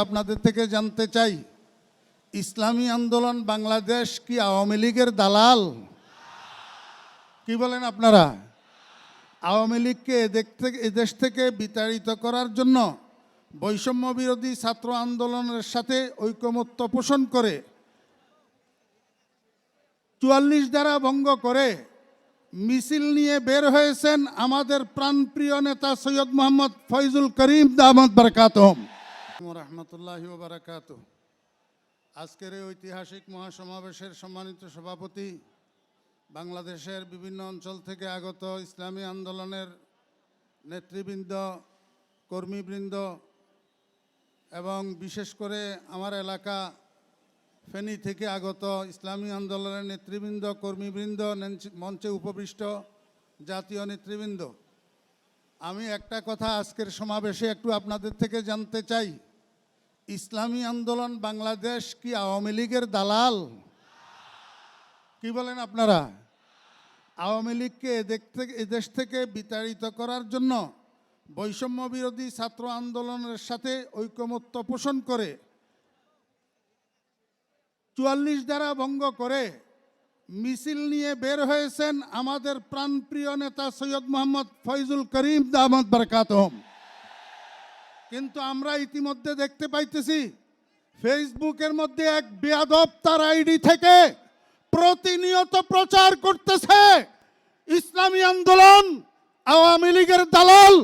আপনাদের থেকে জানতে চাই, ইসলামী আন্দোলন বাংলাদেশ কি আওয়ামী লীগের দালাল? কি বলেন আপনারা? আওয়ামী লীগকে এদেশ থেকে বিতাড়িত করার জন্য বৈষম্য বিরোধী ছাত্র আন্দোলনের সাথে ঐকমত্য পোষণ করে ৪৪ ধারা ভঙ্গ করে মিছিল নিয়ে বের হয়েছেন আমাদের প্রাণপ্রিয় নেতা সৈয়দ মোহাম্মদ ফয়জুল করিম দামাত বারাকাতুহুম রাহমাতুল্লাহি ওয়া বারাকাতুহু। আজকের এই ঐতিহাসিক মহাসমাবেশের সম্মানিত সভাপতি, বাংলাদেশের বিভিন্ন অঞ্চল থেকে আগত ইসলামী আন্দোলনের নেতৃবৃন্দ, কর্মীবৃন্দ এবং বিশেষ করে আমার এলাকা ফেনী থেকে আগত ইসলামী আন্দোলনের নেতৃবৃন্দ, কর্মীবৃন্দ, মঞ্চে উপবিষ্ট জাতীয় নেতৃবৃন্দ, আমি একটা কথা আজকের সমাবেশে একটু আপনাদের থেকে জানতে চাই, ইসলামী আন্দোলন বাংলাদেশ কি আওয়ামী লীগের দালাল? কি বলেন আপনারা? আওয়ামী লীগকে এদেশ থেকে বিতাড়িত করার জন্য বৈষম্য বিরোধী ছাত্র আন্দোলনের সাথে ঐকমত্য পোষণ করে ৪৪ ধারা ভঙ্গ করে মিছিল নিয়ে বের হয়েছেন আমাদের প্রাণপ্রিয় নেতা সৈয়দ মোহাম্মদ ফয়জুল করিম দামাত বারাকাতুহুম। কিন্তু আমরা ইতিমধ্যে দেখতে পাইতেছি ফেসবুকের মধ্যে এক বেয়াদব তার আইডি থেকে প্রতিনিয়ত প্রচার করতেছে ইসলামী আন্দোলন আওয়ামী লীগের দালাল।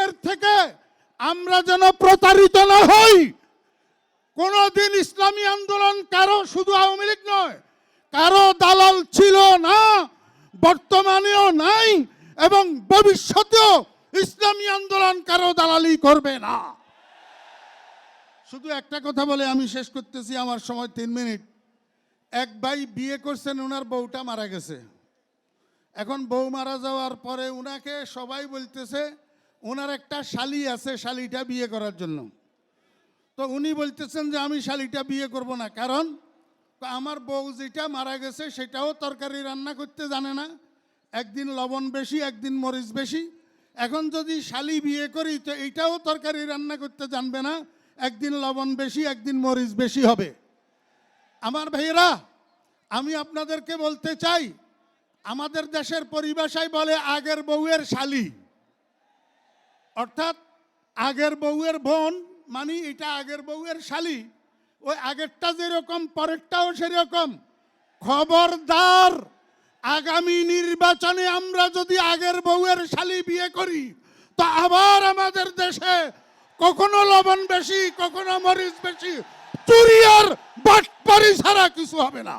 এর থেকে আমরা যেন প্রতারিত না হই। কোনদিন ইসলামী আন্দোলন কারো, শুধু আওয়ামী লীগ নয়, কারো দালাল ছিল না, বর্তমানেও নাই এবং ভবিষ্যতেও ইসলামী আন্দোলন কারো দালালি করবে না। শুধু একটা কথা বলে আমি শেষ করতেছি, আমার সময় 3 মিনিট। এক ভাই বিয়ে করছেন, ওনার বউটা মারা গেছে। এখন বউ মারা যাওয়ার পরে ওনাকে সবাই বলতেছে ওনার একটা শালি আছে, শালিটা বিয়ে করার জন্য। তো উনি বলতেছেন যে আমি শালিটা বিয়ে করব না, কারণ আমার বউ যেটা মারা গেছে সেটাও তরকারি রান্না করতে জানে না, একদিন লবণ বেশি একদিন মরিচ বেশি। এখন যদি শালি বিয়ে করি তো এইটাও তরকারি রান্না করতে জানবে না, একদিন লবণ বেশি একদিন মরিচ বেশি হবে। আমার ভাইয়েরা, আমি আপনাদেরকে বলতে চাই, আমাদের দেশের পরিভাষায় বলে আগের বউয়ের শালি, অর্থাৎ আগের বউয়ের বোন, মানে এটা আগের বউয়ের শালি। ওই আগেরটা যেরকম পরেরটাও সেরকম। খবরদার, আগামী নির্বাচনে আমরা যদি আগের বউয়ের শালি বিয়ে করি তো আবার আমাদের দেশে কখনো লবণ বেশি কখনো মরিচ বেশি, চুরি আর বাটপারি ছাড়া কিছু হবে না।